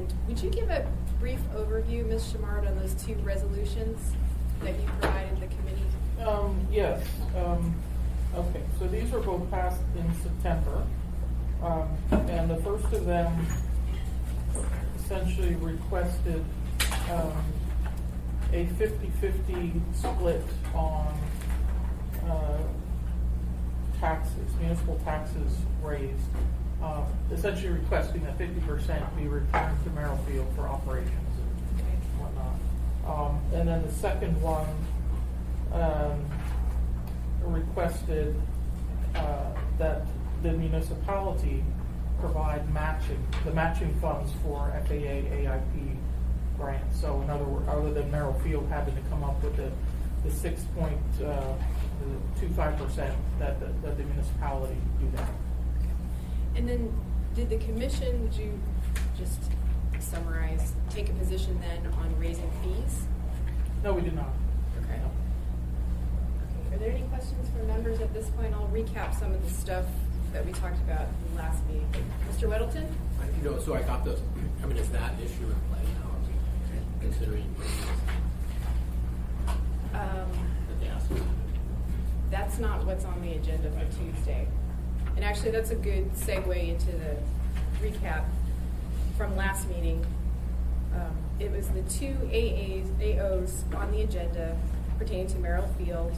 And would you give a brief overview, Ms. Shamard, on those two resolutions that you provided the committee? Yes. Okay, so these were both passed in September. And the first of them essentially requested a 50-50 split on taxes, municipal taxes raised, essentially requesting that 50% be returned to Merrill Field for operations and whatnot. And then the second one requested that the municipality provide the matching funds for FAA AIP grants. So in other words, other than Merrill Field having to come up with the 6.25% that the municipality do that. And then did the commission, would you just summarize, take a position then on raising fees? No, we did not. Okay. No. Are there any questions from members at this point? I'll recap some of the stuff that we talked about in the last meeting. Mr. Weddleton? So I got those. I mean, is that issue in play now? Are we considering that they asked us to do? That's not what's on the agenda for Tuesday. And actually, that's a good segue into the recap from last meeting. It was the two AOs on the agenda pertaining to Merrill Field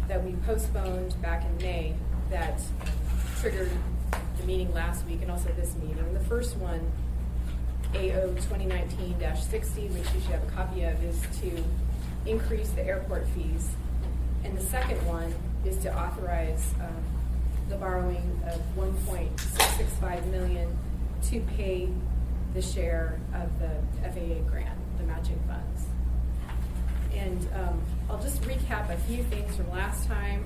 that we postponed back in May that triggered the meeting last week and also this meeting. The first one, AO 2019-60, which you should have a copy of, is to increase the airport fees. And the second one is to authorize the borrowing of $1.665 million to pay the share of the FAA grant, the matching funds. And I'll just recap a few things from last time.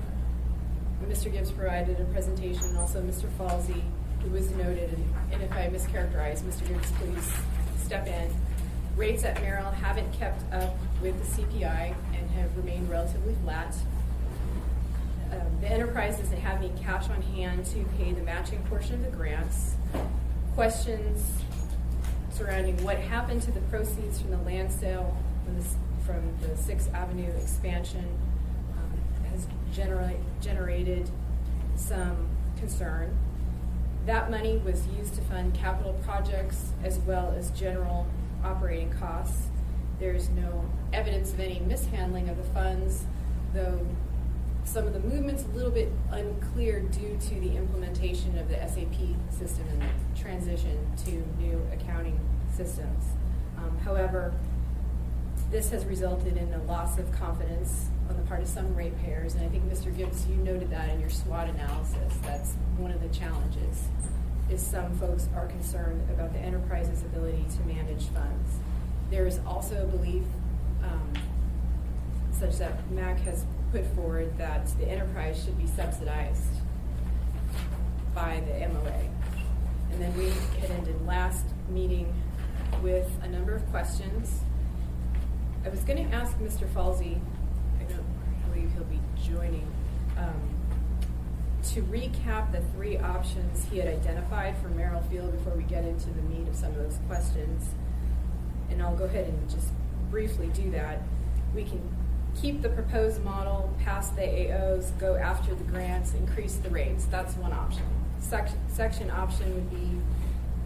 Mr. Gibbs provided a presentation, and also Mr. Falsey, who was noted, and if I mischaracterize, Mr. Gibbs, please step in. Rates at Merrill haven't kept up with the CPI and have remained relatively flat. The enterprise doesn't have any cash on hand to pay the matching portion of the grants. Questions surrounding what happened to the proceeds from the land sale from the 6th Avenue expansion has generated some concern. That money was used to fund capital projects as well as general operating costs. There's no evidence of any mishandling of the funds, though some of the movement's a little bit unclear due to the implementation of the SAP system and the transition to new accounting systems. However, this has resulted in a loss of confidence on the part of some ratepayers, and I think, Mr. Gibbs, you noted that in your SWOT analysis. That's one of the challenges, is some folks are concerned about the enterprise's ability to manage funds. There is also a belief such that MAC has put forward that the enterprise should be subsidized by the MOA. And then we had ended last meeting with a number of questions. I was going to ask Mr. Falsey, I don't believe he'll be joining, to recap the three options he had identified for Merrill Field before we get into the meat of some of those questions. And I'll go ahead and just briefly do that. We can keep the proposed model, pass the AOs, go after the grants, increase the rates. That's one option. Section option would be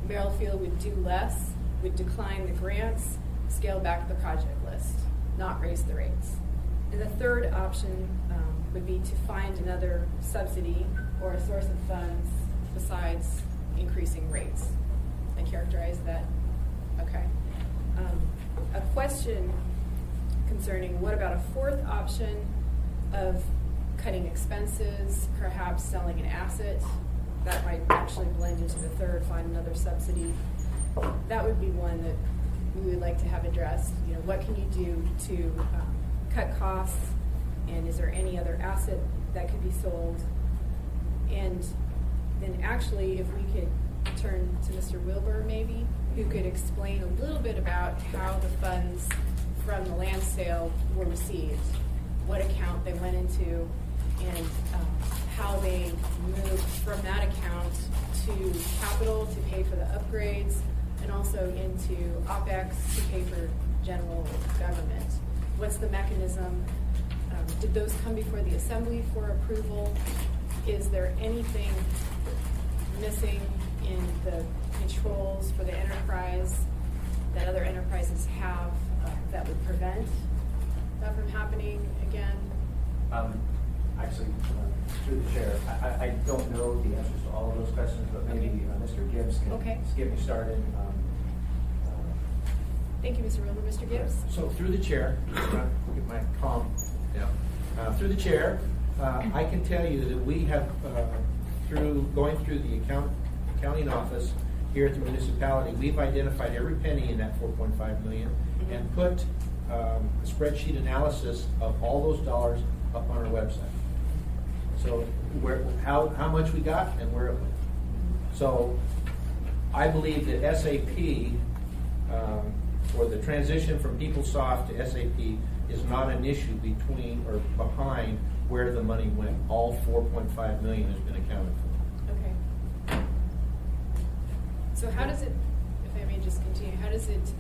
Merrill Field would do less, would decline the grants, scale back the project list, not raise the rates. And the third option would be to find another subsidy or a source of funds besides increasing rates. I characterize that? Okay. A question concerning what about a fourth option of cutting expenses, perhaps selling an asset. That might actually blend into the third, find another subsidy. That would be one that we would like to have addressed. You know, what can you do to cut costs, and is there any other asset that could be sold? And then actually, if we could turn to Mr. Wilbur maybe, who could explain a little bit about how the funds from the land sale were received, what account they went into, and how they moved from that account to capital to pay for the upgrades, and also into OpEx to pay for general government. What's the mechanism? Did those come before the assembly for approval? Is there anything missing in the controls for the enterprise that other enterprises have that would prevent that from happening again? Actually, through the chair, I don't know the answers to all of those questions, but maybe Mr. Gibbs can get me started. Thank you, Mr. Wilbur. Mr. Gibbs? So through the chair, get my calm down. Through the chair, I can tell you that we have, going through the accounting office here at the municipality, we've identified every penny in that 4.5 million and put a spreadsheet analysis of all those dollars up on our website. So how much we got and where it went. So I believe that SAP, or the transition from PeopleSoft to SAP, is not an issue between or behind where the money went. All 4.5 million has been accounted for. Okay. So how does it, if I may just continue, how does it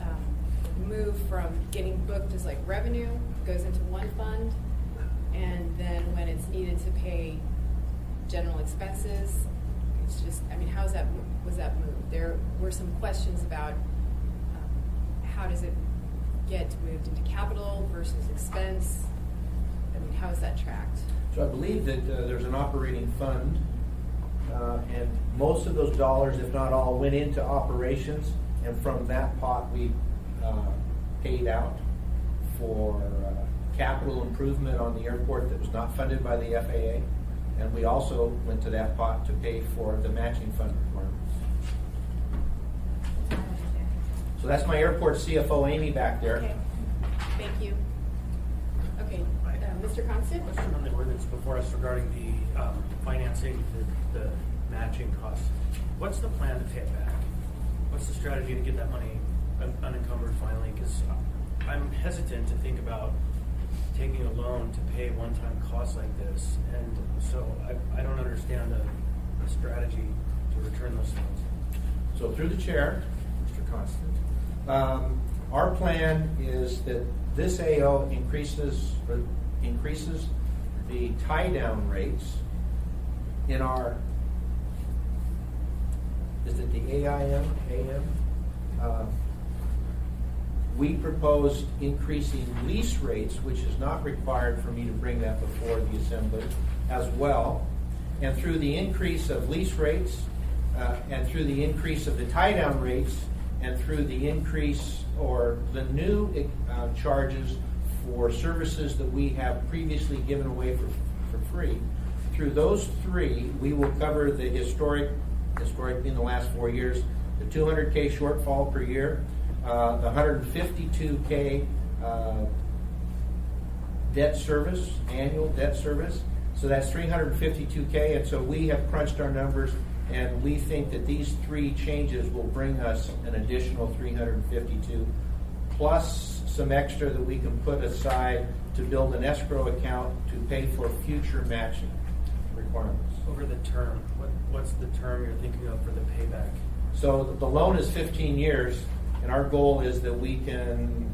move from getting booked as like revenue, goes into one fund, and then when it's needed to pay general expenses, it's just, I mean, was that moved? There were some questions about how does it get moved into capital versus expense? I mean, how is that tracked? So I believe that there's an operating fund, and most of those dollars, if not all, went into operations, and from that pot we paid out for capital improvement on the airport that was not funded by the FAA, and we also went to that pot to pay for the matching fund requirements. So that's my airport CFO, Amy, back there. Okay, thank you. Okay, Mr. Constant? Question on the ordinance before us regarding the financing, the matching costs. What's the plan to pay it back? What's the strategy to get that money unencumbered finally? Because I'm hesitant to think about taking a loan to pay one-time costs like this, and so I don't understand the strategy to return those funds. So through the chair, Mr. Constant, our plan is that this AO increases the tie-down rates in our, is it the AM? We proposed increasing lease rates, which is not required for me to bring that before the assembly as well. And through the increase of lease rates, and through the increase of the tie-down rates, and through the increase or the new charges for services that we have previously given away for free, through those three, we will cover the historic in the last 4 years, the $200K shortfall per year, the $152K debt service, annual debt service. So that's $352K, and so we have crunched our numbers, and we think that these three changes will bring us an additional $352, plus some extra that we can put aside to build an escrow account to pay for future matching requirements. Over the term, what's the term you're thinking of for the payback? So the loan is 15 years, and our goal is that we can,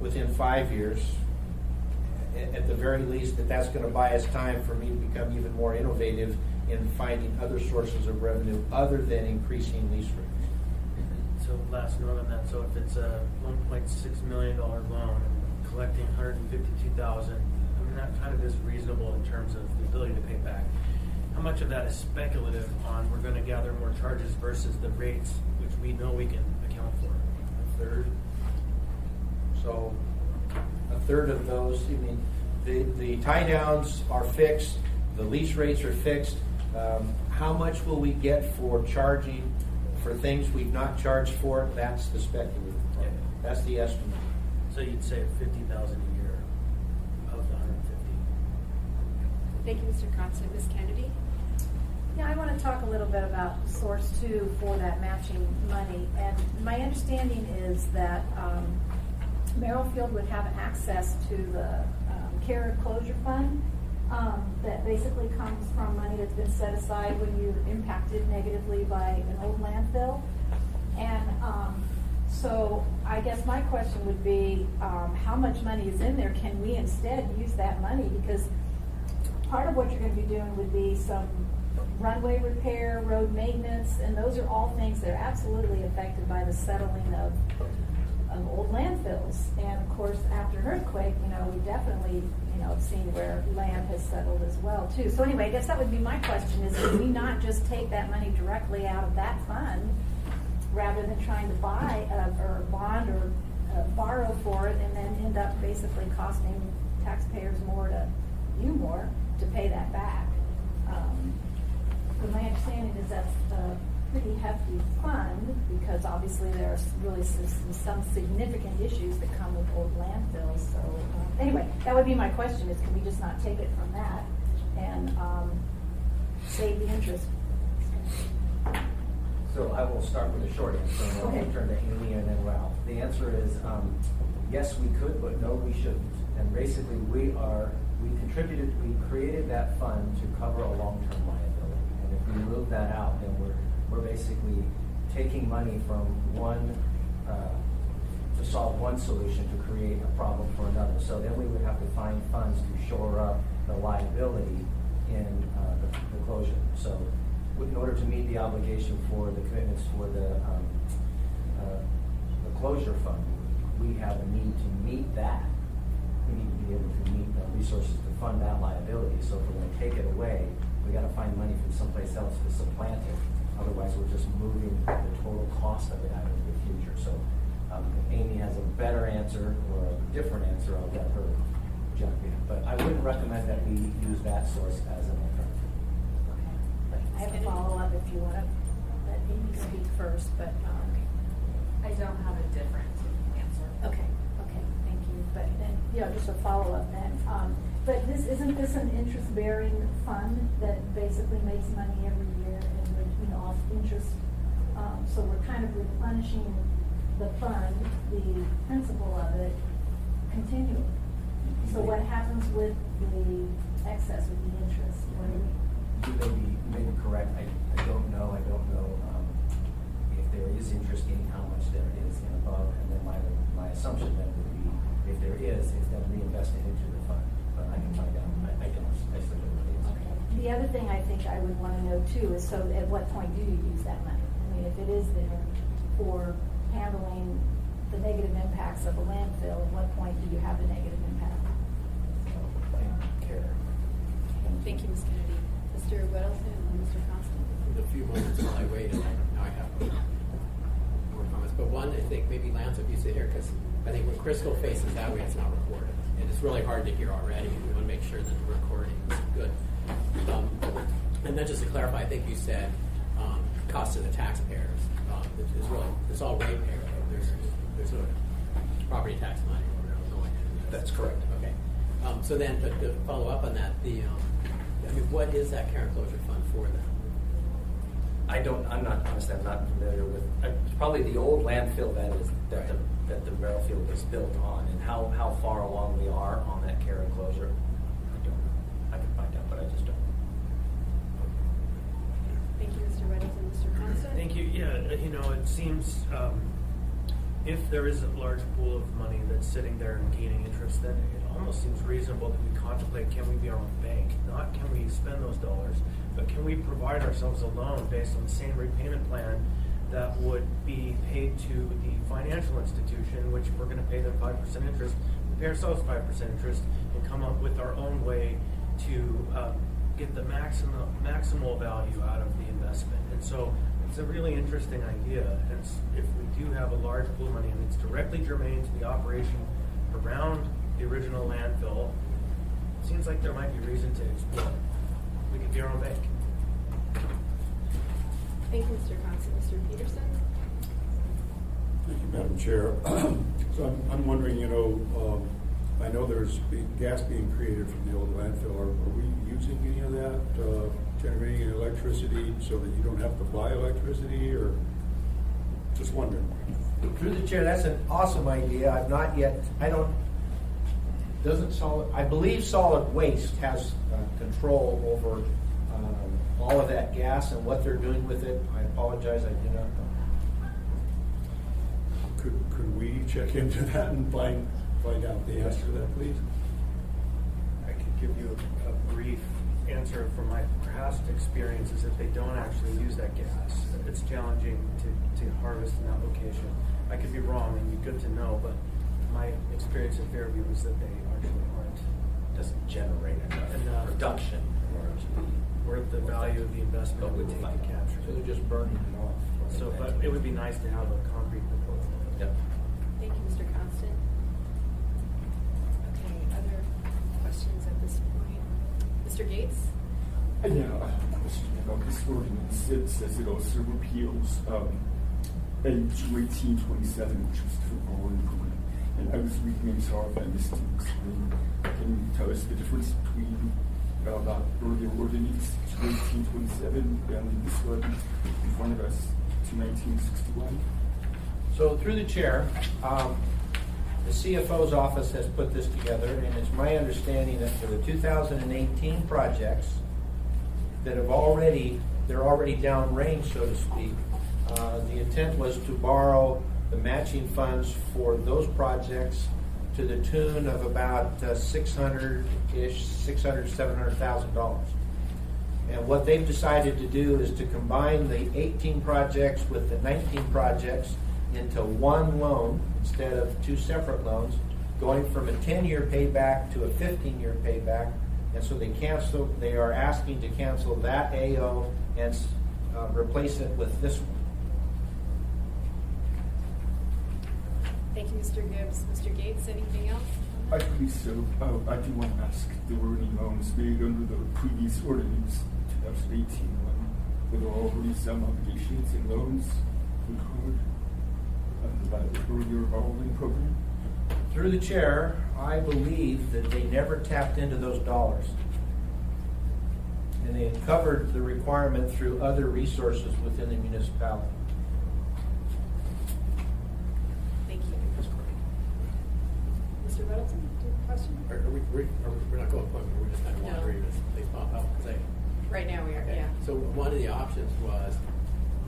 within 5 years, at the very least, that's going to buy us time for me to become even more innovative in finding other sources of revenue other than increasing lease rates. So last note on that, so if it's a $1.6 million loan and collecting $152,000, I mean, that kind of is reasonable in terms of the ability to pay back. How much of that is speculative on we're going to gather more charges versus the rates, which we know we can account for? A third. So a third of those, I mean, the tie downs are fixed, the lease rates are fixed. How much will we get for charging for things we've not charged for? That's the speculative part. Yeah. That's the estimate. So you'd say $50,000 a year of the 150. Thank you, Mr. Constant. Ms. Kennedy? Yeah, I want to talk a little bit about source 2 for that matching money. And my understanding is that Merrill Field would have access to the care and closure fund that basically comes from money that's been set aside when you're impacted negatively by an old landfill. And I guess my question would be, how much money is in there? Can we instead use that money? Because part of what you're gonna be doing would be some runway repair, road maintenance, and those are all things that are absolutely affected by the settling of old landfills. And of course, after an earthquake, we definitely, have seen where land has settled as well too. So anyway, I guess that would be my question is, can we not just take that money directly out of that fund rather than trying to buy or bond or borrow for it and then end up basically costing taxpayers more to pay that back? But my understanding is that's a pretty hefty fund because obviously there are really some significant issues that come with old landfills. So anyway, that would be my question is, can we just not take it from that and save the interest? So I will start with a short answer, and then Okay. I'll turn to Amy and then Ralph. The answer is, yes, we could, but no, we shouldn't. And basically, we created that fund to cover a long-term liability. And if we move that out, then we're basically taking money from one, to solve one solution to create a problem for another. So then we would have to find funds to shore up the liability in the closure. So in order to meet the obligation for the commitments for the closure fund, we have a need to meet that. We need to be able to meet the resources to fund that liability. So if we're going to take it away, we got to find money from someplace else to supplant it. Otherwise, we're just moving the total cost of it out into the future. So if Amy has a better answer or a different answer, I'll let her jump in. But I wouldn't recommend that we use that source as an alternative. I have a follow-up if you want to let Amy speak first, but, I don't have a different answer. okay, thank you. But then, just a follow-up then. But isn't this an interest-bearing fund that basically makes money every year and, off interest? So we're kind of replenishing the fund, the principal of it, continually. So what happens with the excess, with the interest? What do we? You may be correct. I don't know. If there is interest in how much there is and above, and then my assumption then would be if there is, it's then reinvested into the fund. But I can find out. I still don't know the answer. Okay. The other thing I think I would want to know too is, so at what point do you use that money? I mean, if it is there for handling the negative impacts of a landfill, at what point do you have the negative impact? So, I care. Thank you, Ms. Kennedy. Mr. Weddleton and Mr. Constant. The few moments while I waited, now I have more comments. But one, I think maybe Lance, if you sit here, because I think when Crystal faces that way, it's not recorded. And it's really hard to hear already. We want to make sure that the recording is good. And then just to clarify, I think you said cost to the taxpayers. It's all ratepayer. There's no property tax money or whatever going in. That's correct. Okay. So then, to follow up on that, what is that care and closure fund for then? I'm not familiar with, it's probably the old landfill that the Merrill field was built on, and how far along we are on that care and closure. I don't know. I can find out, but I just don't. Thank you, Mr. Weddleton. Mr. Constant? Thank you. Yeah, it seems if there is a large pool of money that's sitting there and gaining interest, then it almost seems reasonable that we contemplate, can we be our own bank? Not can we spend those dollars, but can we provide ourselves a loan based on the same repayment plan that would be paid to the financial institution, which we're going to pay them 5% interest, we pay ourselves 5% interest, and come up with our own way to get the maximal value out of the investment. And so it's a really interesting idea. And if we do have a large pool of money and it's directly germane to the operation around the original landfill, it seems like there might be reason to explore. We could be our own bank. Thank you, Mr. Constant. Mr. Peterson? Thank you, Madam Chair. So I'm wondering, I know there's gas being created from the old landfill. Are we using any of that, generating electricity so that you don't have to buy electricity, or just wondering? Through the chair, that's an awesome idea. I believe solid waste has control over all of that gas and what they're doing with it. I apologize, I do not know. Could we check into that and find out the answer to that, please? I could give you a brief answer from my past experiences that they don't actually use that gas. It's challenging to harvest in that location. I could be wrong, and it'd be good to know, but my experience in Fairview is that they actually aren't. Doesn't generate enough production in order to be Worth the value of the investment it would take to capture. So they're just burning it off. So, but it would be nice to have a concrete proposal. Yep. Thank you, Mr. Constant. Okay, other questions at this point? Mr. Gates? Yeah, I have a question about this ordinance. It says it also repeals A21827, which was to all improvement. And I was reading, I'm sorry if I missed it. Can you tell us the difference between that earlier ordinance 21827 and this one in front of us, 1961? So through the chair, the CFO's office has put this together, and it's my understanding that for the 2018 projects that they're already downrange, so to speak, the intent was to borrow the matching funds for those projects to the tune of about $700,000. And what they've decided to do is to combine the 18 projects with the 19 projects into one loan instead of two separate loans, going from a 10-year payback to a 15-year payback. And so they are asking to cancel that AO and replace it with this one. Thank you, Mr. Gibbs. Mr. Gates, anything else? I believe so. I do want to ask, there were any loans made under the previous ordinance, 2018 one? Were there already some obligations in loans incurred by the earlier borrowing program? Through the chair, I believe that they never tapped into those dollars. And they had covered the requirement through other resources within the municipality. Thank you. Mr. Middleton, do you have a question? We're not going to point, we're just kind of wondering as things pop up. Right now we are, Okay. yeah. So one of the options was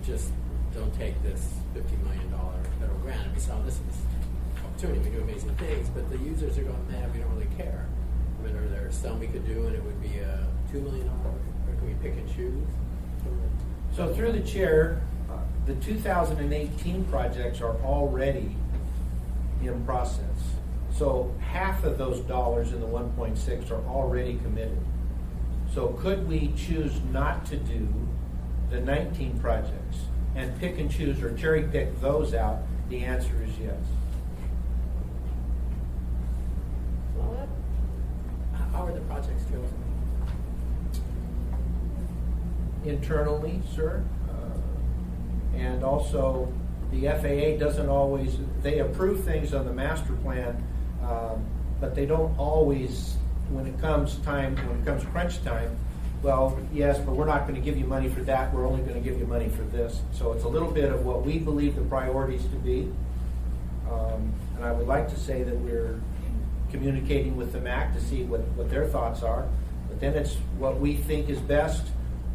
just don't take this $50 million federal grant. And we saw this as opportunity. We do amazing things, but the users are going, man, we don't really care. I mean, are there some we could do and it would be $2 million, or can we pick and choose? So through the chair, the 2018 projects are already in process. So half of those dollars in the 1.6 are already committed. So could we choose not to do the 19 projects and pick and choose or cherry pick those out? The answer is yes. Follow-up? How are the projects chosen? Internally, sir. And also, the FAA doesn't always, they approve things on the master plan, but they don't always, when it comes crunch time, well, yes, but we're not going to give you money for that, we're only going to give you money for this. So it's a little bit of what we believe the priorities to be. And I would like to say that we're communicating with the MAC to see what their thoughts are, but then it's what we think is best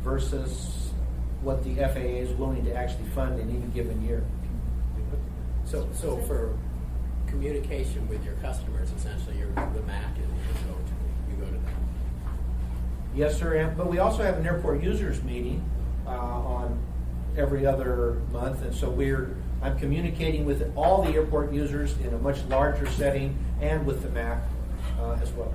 versus what the FAA is willing to actually fund in any given year. So for communication with your customers, essentially, you're the MAC and you go to them. Yes, sir. But we also have an airport users meeting on every other month, and so I'm communicating with all the airport users in a much larger setting and with the MAC as well.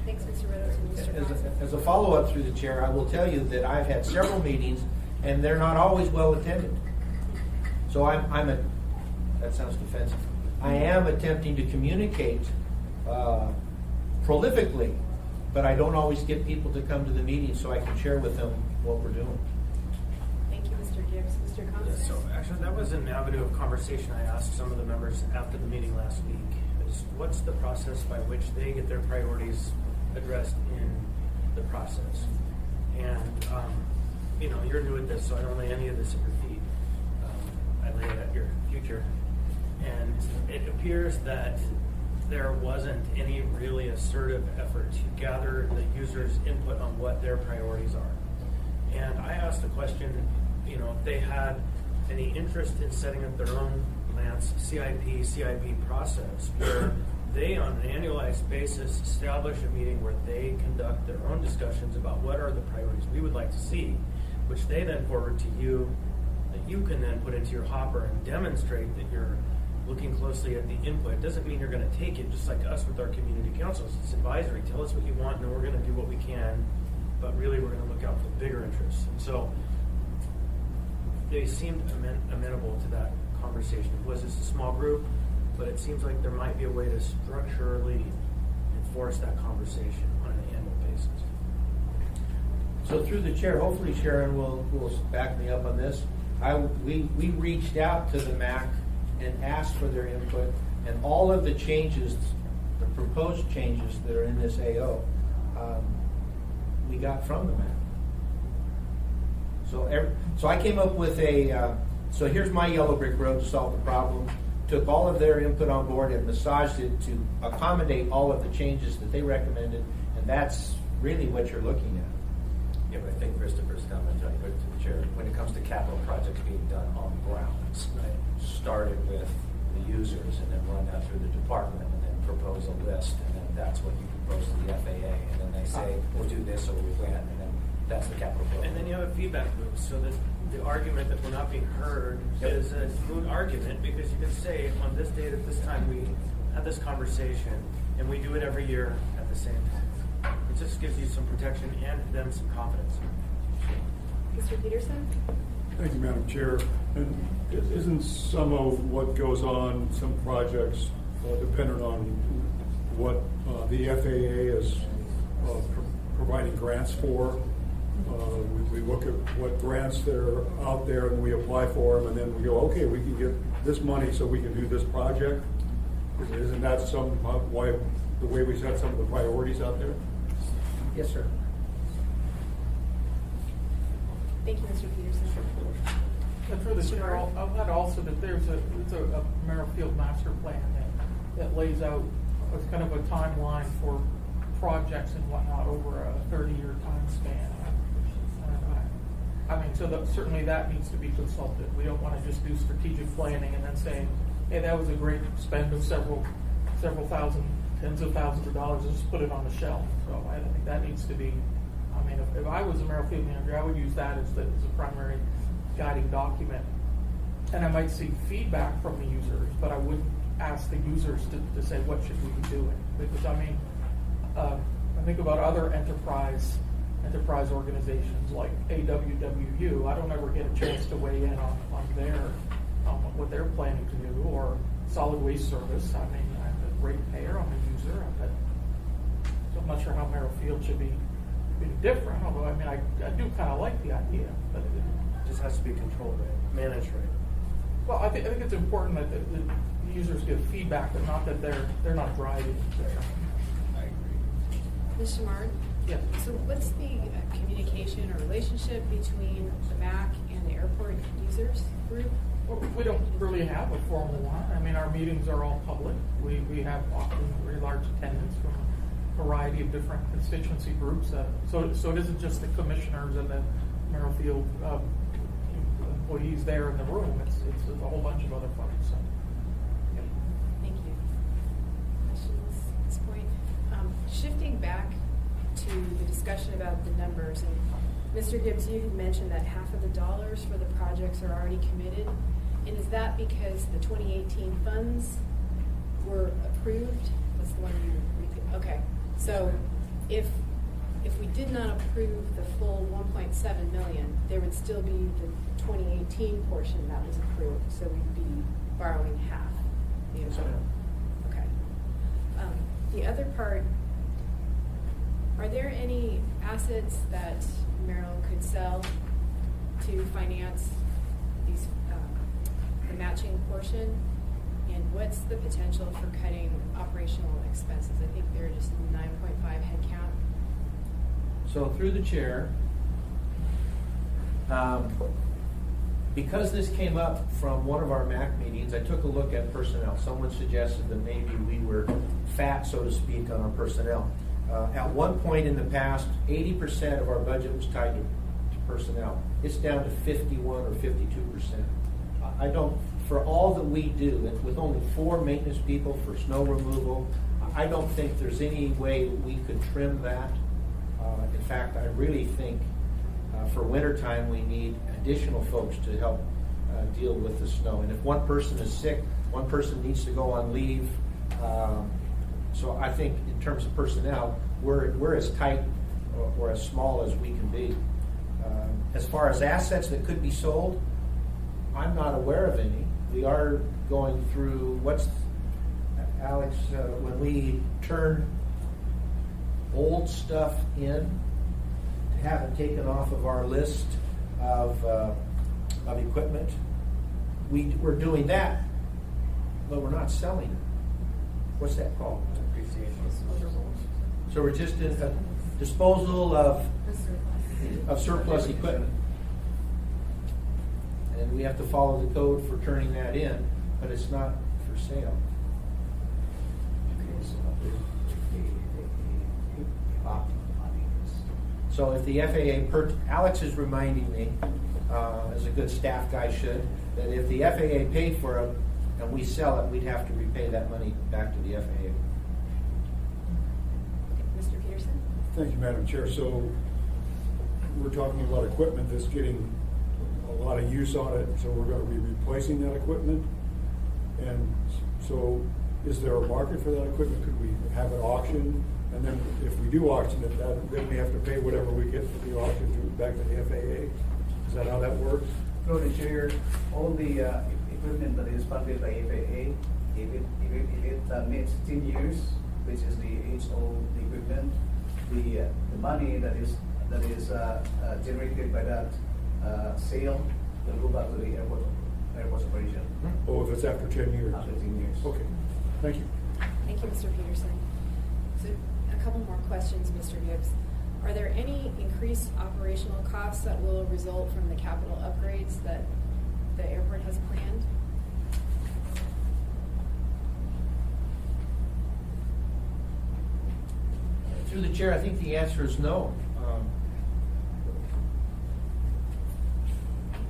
Thanks, Mr. Middleton. Mr. Johnson? As a follow-up through the chair, I will tell you that I've had several meetings, and they're not always well attended. So that sounds defensive. I am attempting to communicate prolifically, but I don't always get people to come to the meeting so I can share with them what we're doing. Thank you, Mr. Gibbs. Mr. Constance? So actually, that was an avenue of conversation I asked some of the members after the meeting last week. Is what's the process by which they get their priorities addressed in the process? And you're new at this, so I don't lay any of this at your feet. I lay it at your future. And it appears that there wasn't any really assertive effort to gather the user's input on what their priorities are. And I asked the question, if they had any interest in setting up their own Lance CIP process where they, on an annualized basis, establish a meeting where they conduct their own discussions about what are the priorities we would like to see, which they then forward to you, that you can then put into your hopper and demonstrate that you're looking closely at the input. It doesn't mean you're going to take it, just like us with our community councils. It's advisory. Tell us what you want, and then we're going to do what we can, but really we're going to look out for bigger interests. And so they seemed amenable to that conversation. It was just a small group, but it seems like there might be a way to structurally enforce that conversation on an annual basis. So through the chair, hopefully Sharon will back me up on this. We reached out to the MAC and asked for their input, and all of the changes, the proposed changes that are in this AO, we got from the MAC. So I came up with so here's my yellow brick road to solve the problem. Took all of their input on board and massaged it to accommodate all of the changes that they recommended, and that's really what you're looking at. Yeah, but I think Christopher's comment, I put it to the chair, when it comes to capital projects being done on grounds, started with the users and then run that through the department and then propose a list, and then that's what you propose to the FAA, and then they say, we'll do this or we win, and then that's the capital program. And then you have a feedback loop, so that the argument that we're not being heard is a moot argument, because you can say, on this date at this time, we had this conversation, and we do it every year at the same time. It just gives you some protection and them some confidence. Mr. Peterson? Thank you, Madam Chair. And isn't some of what goes on, some projects, dependent on what the FAA is providing grants for? We look at what grants that are out there and we apply for them, and then we go, okay, we can get this money so we can do this project. Isn't that why the way we set some of the priorities out there? Yes, sir. Thank you, Mr. Peterson. And for the chair, I'll add also that there's a Merrill Field master plan that lays out a kind of a timeline for projects and whatnot over a 30-year time span. I mean, so certainly that needs to be consulted. We don't want to just do strategic planning and then saying, hey, that was a great spend of several thousand, tens of thousands of dollars, and just put it on the shelf. So I think that needs to be, I mean, if I was a Merrill Field manager, I would use that as a primary guiding document. And I might seek feedback from the users, but I wouldn't ask the users to say, what should we be doing? Because, I mean, I think about other enterprise organizations like AWWU. I don't ever get a chance to weigh in on what they're planning to do, or Solid Waste Service. I mean, I'm a ratepayer, I'm a user. So I'm not sure how Merrill Field should be different, although I mean, I do kind of like the idea. But It just has to be controlled right, managed right. Well, I think it's important that the users give feedback, but not that they're not driving. I agree. Ms. Shamard? Yeah. So what's the communication or relationship between the MAC and the airport users group? Well, we don't really have a formal one. I mean, our meetings are all public. We have often very large attendance from a variety of different constituency groups. So it isn't just the commissioners and the Merrill Field employees there in the room. It's a whole bunch of other folks. So. Thank you. Questions at this point? Shifting back to the discussion about the numbers, and Mr. Gibbs, you had mentioned that half of the dollars for the projects are already committed. And is that because the 2018 funds were approved? That's the one you repeat. Okay. So if we did not approve the full 1.7 million, there would still be the 2018 portion that was approved. So we'd be borrowing half the amount. Okay. The other part, are there any assets that Merrill could sell to finance these the matching portion? And what's the potential for cutting operational expenses? I think they're just 9.5 headcount. So through the chair, because this came up from one of our MAC meetings, I took a look at personnel. Someone suggested that maybe we were fat, so to speak, on our personnel. At one point in the past, 80% of our budget was tied to personnel. It's down to 51 or 52%. I don't, for all that we do, and with only 4 maintenance people for snow removal, I don't think there's any way that we could trim that. In fact, I really think for wintertime, we need additional folks to help deal with the snow. And if one person is sick, one person needs to go on leave. So I think in terms of personnel, we're as tight or as small as we can be. As far as assets that could be sold, I'm not aware of any. We are going through, Alex, when we turn old stuff in, to have it taken off of our list of equipment, we're doing that, but we're not selling it. What's that called? So we're just in a disposal of surplus equipment. And we have to follow the code for turning that in, but it's not for sale. So if the FAA, Alex is reminding me, as a good staff guy should, that if the FAA paid for it and we sell it, we'd have to repay that money back to the FAA. Mr. Peterson? Thank you, Madam Chair. So we're talking about equipment that's getting a lot of use on it, so we're going to be replacing that equipment. And so is there a market for that equipment? Could we have it auctioned? And then if we do auction it, then we have to pay whatever we get for the auction back to the FAA? Is that how that works? No, the chair, all the equipment that is funded by FAA, if it meets 10 years, which is the age of the equipment, the money that is generated by that sale will go back to the airport's operation. Oh, if it's after 10 years? After 10 years. Okay, thank you. Thank you, Mr. Peterson. So a couple more questions, Mr. Gibbs. Are there any increased operational costs that will result from the capital upgrades that the airport has planned? Through the chair, I think the answer is no.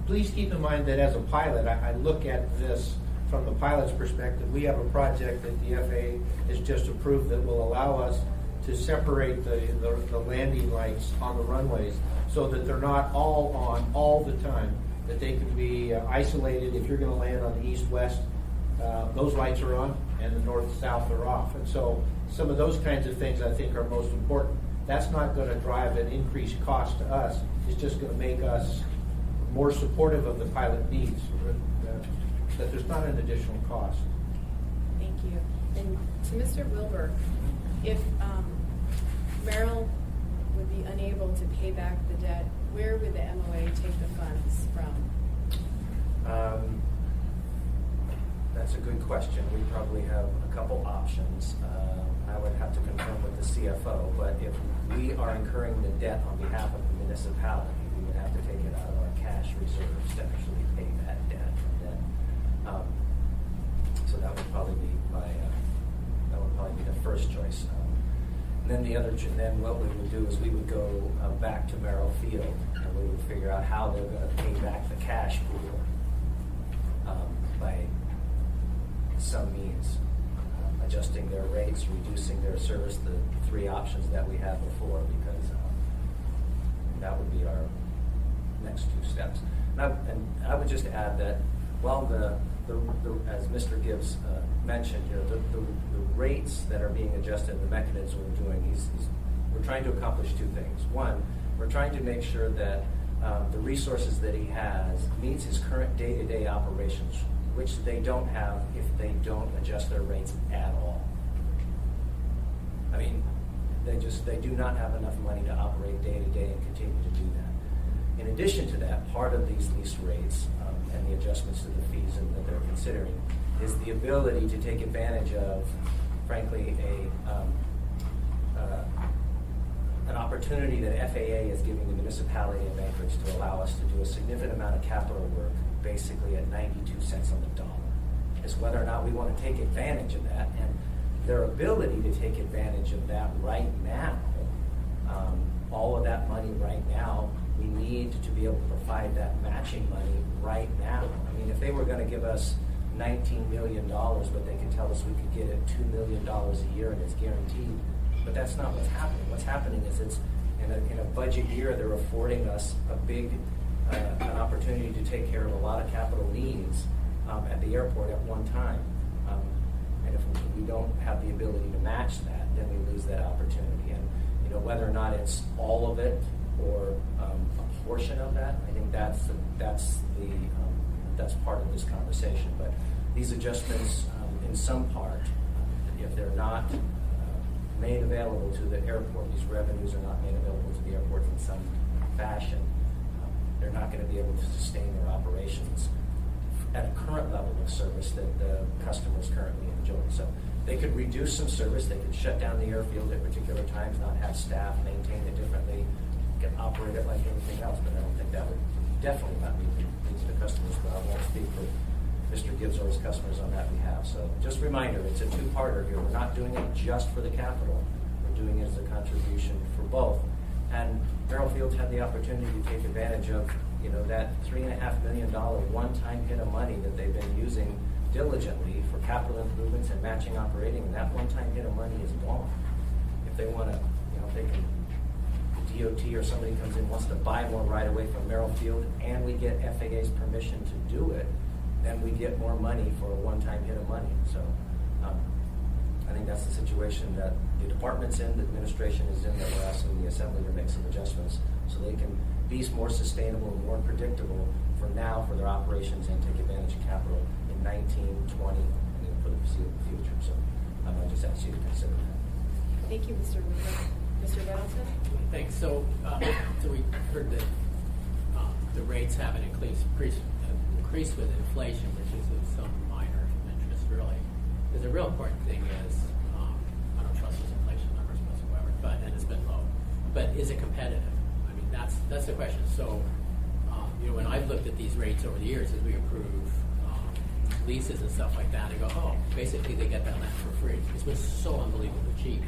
Please keep in mind that as a pilot, I look at this from the pilot's perspective. We have a project that the FAA has just approved that will allow us to separate the landing lights on the runways so that they're not all on all the time, that they can be isolated. If you're going to land on the east-west, those lights are on, and the north-south are off. And so some of those kinds of things I think are most important. That's not going to drive an increased cost to us. It's just going to make us more supportive of the pilot needs, that there's not an additional cost. Thank you. And to Mr. Wilbur, if Merrill would be unable to pay back the debt, where would the MOA take the funds from? That's a good question. We probably have a couple options. I would have to confirm with the CFO, but if we are incurring the debt on behalf of the municipality, we would have to take it out of our cash reserves to actually pay that debt. So that would probably be the first choice. And then what we would do is we would go back to Merrill Field and we would figure out how they're going to pay back the cash pool by some means, adjusting their rates, reducing their service, the 3 options that we had before, because that would be our next 2 steps. And I would just add that while as Mr. Gibbs mentioned, the rates that are being adjusted, the mechanism we're doing, we're trying to accomplish 2 things. One, we're trying to make sure that the resources that he has meets his current day-to-day operations, which they don't have if they don't adjust their rates at all. I mean, they do not have enough money to operate day-to-day and continue to do that. In addition to that, part of these lease rates and the adjustments to the fees that they're considering is the ability to take advantage of, frankly, an opportunity that FAA is giving the municipality of Anchorage to allow us to do a significant amount of capital work, basically at 92 cents on the dollar. Is whether or not we want to take advantage of that, and their ability to take advantage of that right now all of that money right now. We need to be able to provide that matching money right now. I mean, if they were going to give us $19 million, but they can tell us we could get it $2 million a year and it's guaranteed, but that's not what's happening. What's happening is it's in a budget year, they're affording us a big an opportunity to take care of a lot of capital needs at the airport at one time. And if we don't have the ability to match that, then we lose that opportunity. And whether or not it's all of it or a portion of that, I think that's part of this conversation. But these adjustments, in some part, if they're not made available to the airport, these revenues are not made available to the airport in some fashion, they're not going to be able to sustain their operations at a current level of service that the customers currently enjoy. So they could reduce some service, they could shut down the airfield at particular times, not have staff, maintain it differently, can operate it like anything else, but I don't think that would definitely not meet the needs of the customers, but I won't speak for Mr. Gibbs or his customers on that behalf. So just a reminder, it's a two-parter here. We're not doing it just for the capital. We're doing it as a contribution for both. And Merrill Fields had the opportunity to take advantage of that $3.5 million one-time hit of money that they've been using diligently for capital improvements and matching operating, and that one-time hit of money is gone. If they want to, if they can, the DOT or somebody comes in and wants to buy more right away from Merrill Field, and we get FAA's permission to do it, then we get more money for a one-time hit of money. So I think that's the situation that the department's in, the administration is in, that we're asking the Assembly to make some adjustments so they can be more sustainable and more predictable for now for their operations and take advantage of capital in 19, 20, and then for the foreseeable future. So I just ask you to consider that. Thank you, Mr. Weaver. Mr. Middleton? Thanks. So we heard that the rates haven't increased with inflation, which is of some minor interest, really. Because the real important thing is, I don't trust those inflation numbers whatsoever, and it's been low. But is it competitive? I mean, that's the question. So, when I've looked at these rates over the years, as we approve leases and stuff like that, I go, oh, basically they get that land for free. It's been so unbelievably cheap.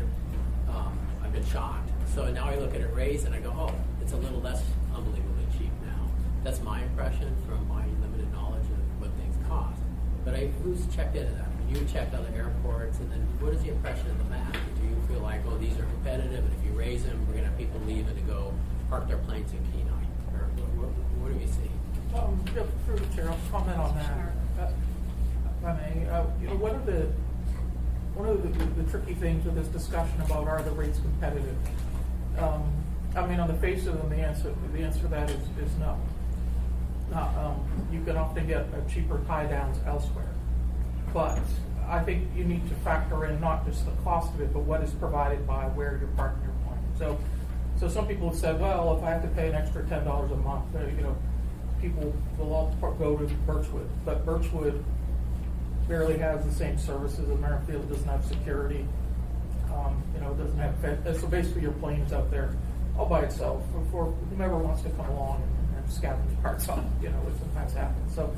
I've been shocked. So now I look at it raised and I go, oh, it's a little less unbelievably cheap now. That's my impression from my limited knowledge of what things cost. But who's checked into that? When you checked other airports, and then what is the impression of the map? Do you feel like, oh, these are competitive, and if you raise them, we're going to have people leaving to go park their planes in Kenai? Or what do we see? Through the chair, I'll comment on that. One of the tricky things with this discussion about are the rates competitive? On the face of them, the answer to that is no. You can often get cheaper tie downs elsewhere, but I think you need to factor in not just the cost of it, but what is provided by where you're parking your plane. So some people have said, well, if I have to pay an extra $10 a month, people will all go to Birchwood, but Birchwood barely has the same services. Merrill Field doesn't have security. Doesn't have so basically your plane's out there all by itself for whomever wants to come along and scavenge parts on it. It sometimes happens. So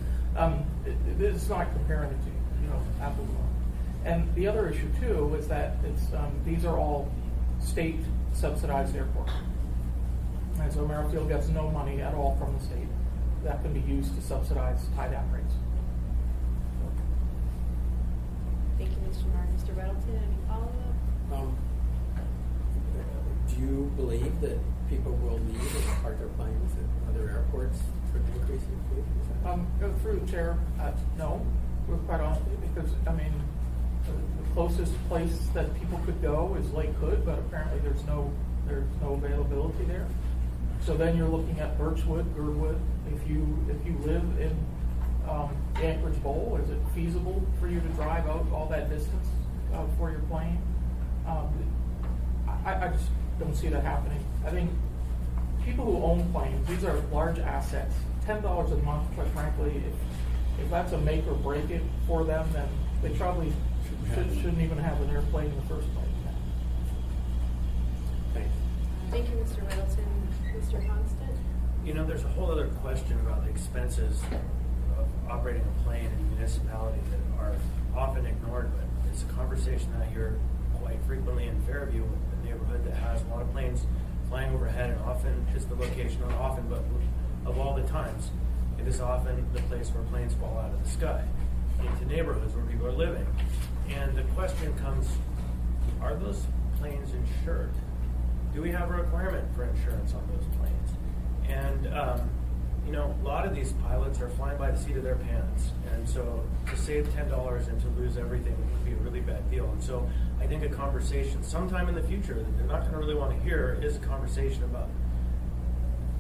it's not comparing it to Apple. And the other issue too is that these are all state subsidized airports, and so Merrill Field gets no money at all from the state that can be used to subsidize tie down rates. Thank you, Mr. Martin. Mr. Middleton, any follow-up? Do you believe that people will leave and park their planes at other airports for the increase in food? Through the chair, no, we're quite honestly, because the closest place that people could go is Lake Hood, but apparently there's no availability there. So then you're looking at Birchwood, Girdwood. If you live in Anchorage Bowl, is it feasible for you to drive out all that distance for your plane? I just don't see that happening. I think people who own planes, these are large assets. $10 a month, quite frankly, if that's a make or break it for them, then they probably shouldn't even have an airplane in the first place. Thanks. Thank you, Mr. Middleton. Mr. Constant? There's a whole other question about the expenses of operating a plane in a municipality that are often ignored, but it's a conversation I hear quite frequently in Fairview, a neighborhood that has a lot of planes. flying overhead, and often is the location, not often, but of all the times, it is often the place where planes fall out of the sky into neighborhoods where people are living. And the question comes, are those planes insured? Do we have a requirement for insurance on those planes? And, a lot of these pilots are flying by the seat of their pants. And so to save $10 and to lose everything would be a really bad deal. And so I think a conversation sometime in the future that they're not going to really want to hear is a conversation about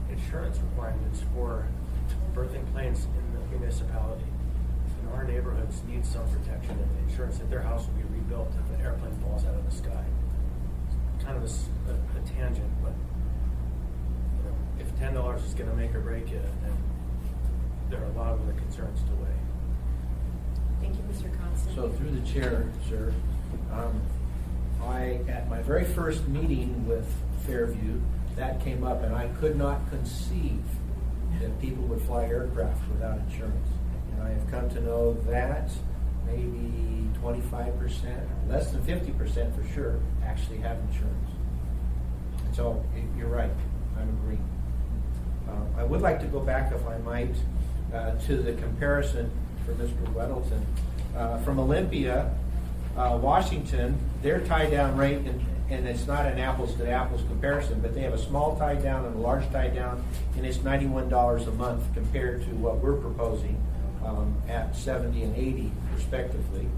insurance requirements for berthing planes in the municipality. Our neighborhoods need some protection and insurance that their house will be rebuilt if an airplane falls out of the sky. It's kind of a tangent, but if $10 is going to make or break it, then there are a lot of other concerns to weigh. Thank you, Mr. Constant. So through the chair, sir, at my very first meeting with Fairview, that came up, and I could not conceive that people would fly aircraft without insurance. And I have come to know that maybe 25%, less than 50% for sure, actually have insurance. And so you're right, I'm agreeing. I would like to go back, if I might, to the comparison for Mr. Weddleton. From Olympia, Washington, their tie-down rate, and it's not an apples-to-apples comparison, but they have a small tie-down and a large tie-down, and it's $91 a month compared to what we're proposing at $70 and $80 respectively,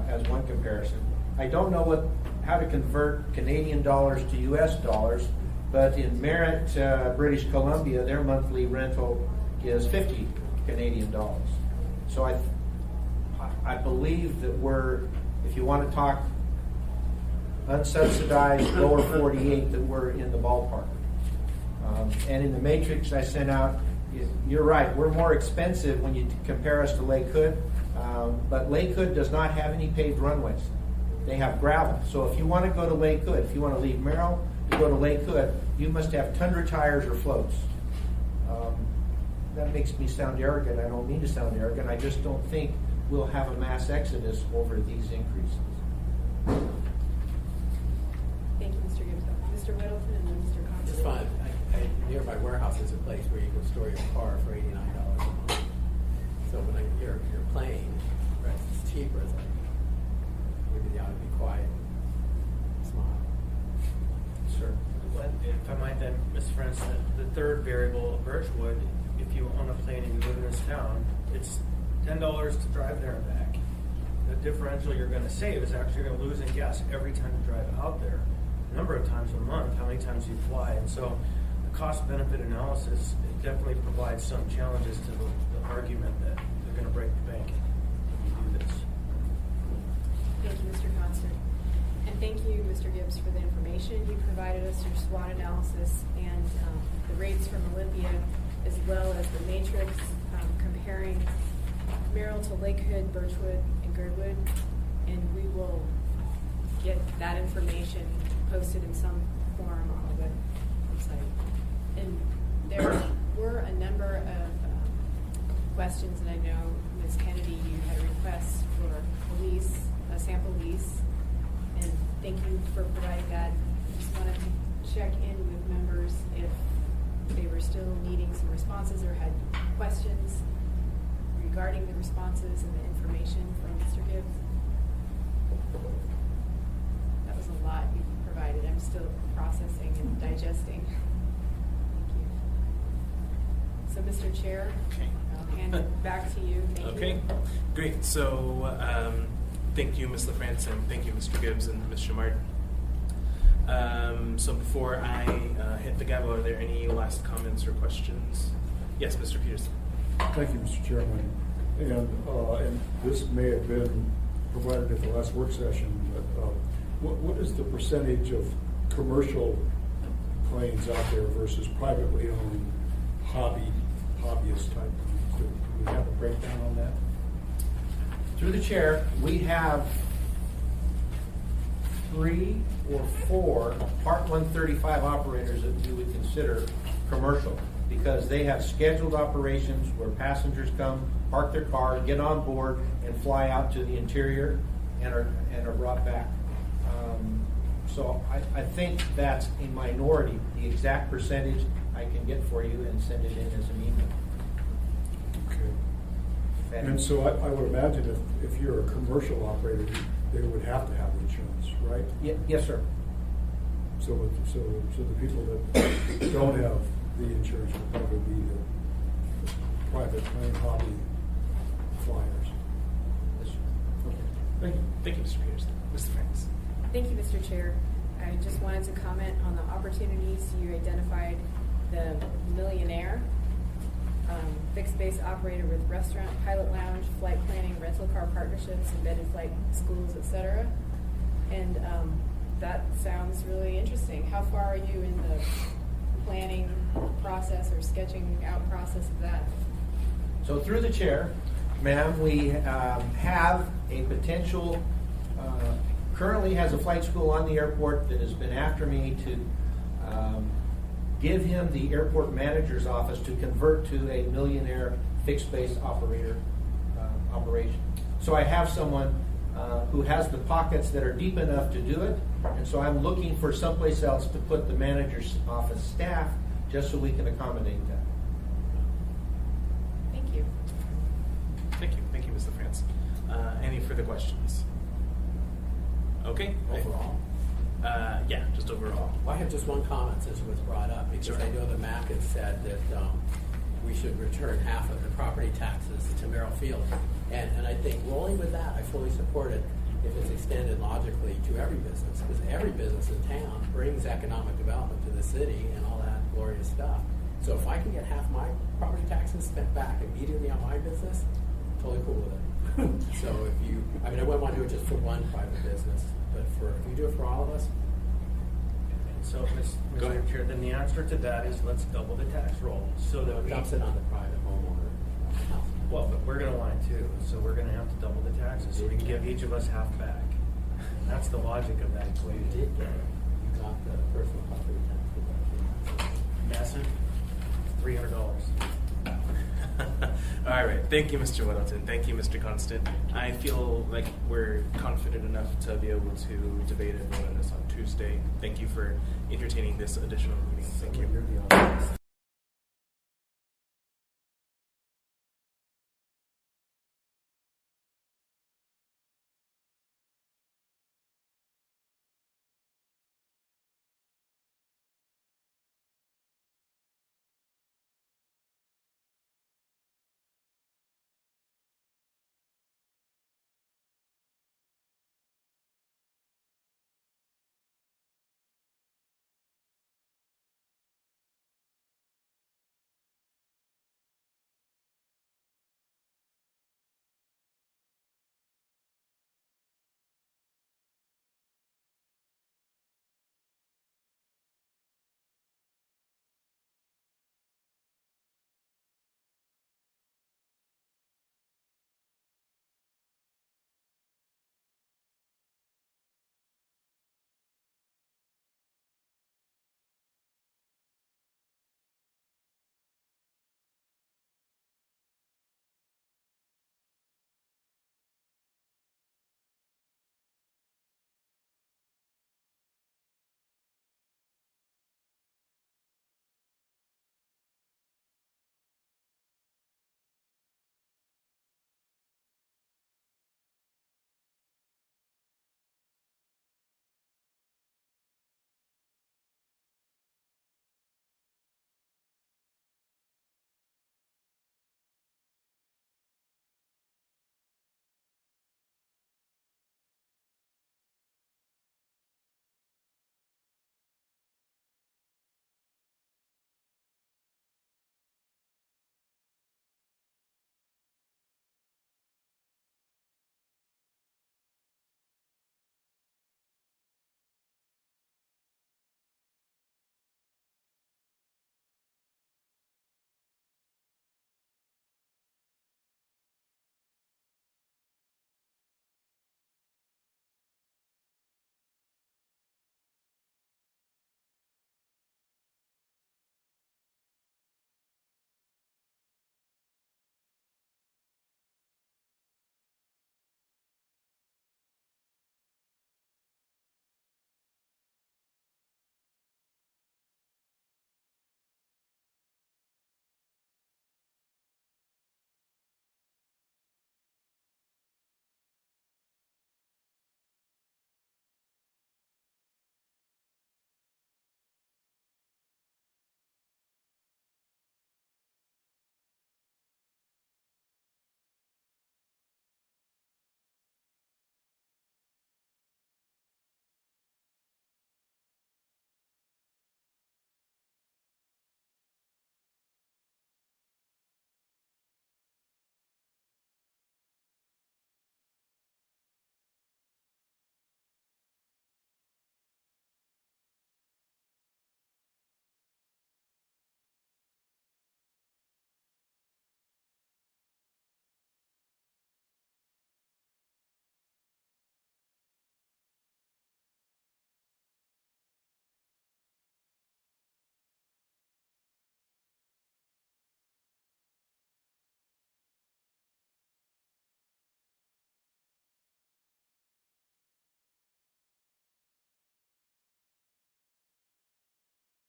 as one comparison. I don't know how to convert Canadian dollars to U.S. dollars, but in Merritt, British Columbia, their monthly rental is 50 Canadian dollars. So I believe that if you want to talk unsubsidized lower 48, that we're in the ballpark. And in the matrix I sent out, you're right, we're more expensive when you compare us to Lake Hood, but Lake Hood does not have any paved runways. They have gravel. So if you want to go to Lake Hood, if you want to leave Merrill to go to Lake Hood, you must have tundra tires or floats. That makes me sound arrogant. I don't mean to sound arrogant. I just don't think we'll have a mass exodus over these increases. Thank you, Mr. Gibbs. Mr. Whittleton and then Mr. Constant. It's fun. Nearby warehouse is a place where you can store your car for $89 a month. So when your plane, right, it's cheaper. It's like, maybe they ought to be quiet, smile. Sure. If I might then, Mr. Francis, the third variable of Birchwood, if you own a plane and you live in this town, it's $10 to drive there and back. The differential you're going to save is actually going to lose in gas every time you drive out there. A number of times a month, how many times you fly. And so the cost-benefit analysis, it definitely provides some challenges to the argument that they're going to break the bank if you do this. Thank you, Mr. Constant. And thank you, Mr. Gibbs, for the information you provided us, your SWOT analysis, and the rates from Olympia, as well as the matrix comparing Merrill to Lake Hood, Birchwood, and Girdwood. And we will get that information posted in some form on the website. And there were a number of questions, and I know, Ms. Kennedy, you had requests for a lease, a sample lease, and thank you for providing that. I just wanted to check in with members if they were still needing some responses or had questions regarding the responses and the information from Mr. Gibbs. That was a lot you provided. I'm still processing and digesting. Thank you. So, Mr. Chair, I'll hand it back to you. Thank you. Okay, great. So, thank you, Ms. LaFrance, and thank you, Mr. Gibbs and Ms. Chamard. So before I hit the gavel, are there any last comments or questions? Yes, Mr. Peterson. Thank you, Mr. Chairman. And this may have been provided at the last work session, but what is the percentage of commercial planes out there versus privately owned hobbyist type planes? Do we have a breakdown on that? Through the chair, we have 3 or 4 Part 135 operators that we would consider commercial, because they have scheduled operations where passengers come, park their car, get on board, and fly out to the interior and are brought back. So I think that's a minority. The exact percentage I can get for you and send it in as an email. Okay. And so I would imagine if you're a commercial operator, they would have to have insurance, right? Yes, sir. So the people that don't have the insurance would probably be the private plane hobby flyers. Yes, sir. Okay. Thank you. Thank you, Mr. Peters. Mr. Franks. Thank you, Mr. Chair. I just wanted to comment on the opportunities. You identified the millionaire, fixed base operator with restaurant, pilot lounge, flight planning, rental car partnerships, embedded flight schools, etc. And that sounds really interesting. How far are you in the planning process or sketching out process of that? So through the chair, ma'am, we have a potential, currently has a flight school on the airport that has been after me to give him the airport manager's office to convert to a millionaire fixed base operator operation. So I have someone who has the pockets that are deep enough to do it, and so I'm looking for someplace else to put the manager's office staff just so we can accommodate that. Thank you. Thank you, Mr. France. Any further questions? Okay. Overall? Yeah, just overall. Well, I have just one comment since it was brought up, because Sure. I know the MAC has said that we should return half of the property taxes to Merrill Field. And I think rolling with that, I fully support it if it's extended logically to every business, because every business in town brings economic development to the city and all that glorious stuff. So if I can get half my property taxes spent back immediately on my business, I'm totally cool with it. So if you, I mean, I wouldn't want to do it just for one private business, but if you do it for all of us, So, Go Mr. ahead. Chair, then the answer to that is let's double the tax roll so that we. dumps it on the private homeowner. Well, but we're gonna want to too, so we're gonna have to double the taxes, so we can give each of us half back. And that's the logic of that You equation. did get it. You got the personal property tax deduction. Massive, $300. All right. Thank you, Mr. Weddleton. Thank you, Mr. Constant. I feel like we're confident enough to be able to debate and vote on this on Tuesday. Thank you for entertaining this additional meeting. Thank you.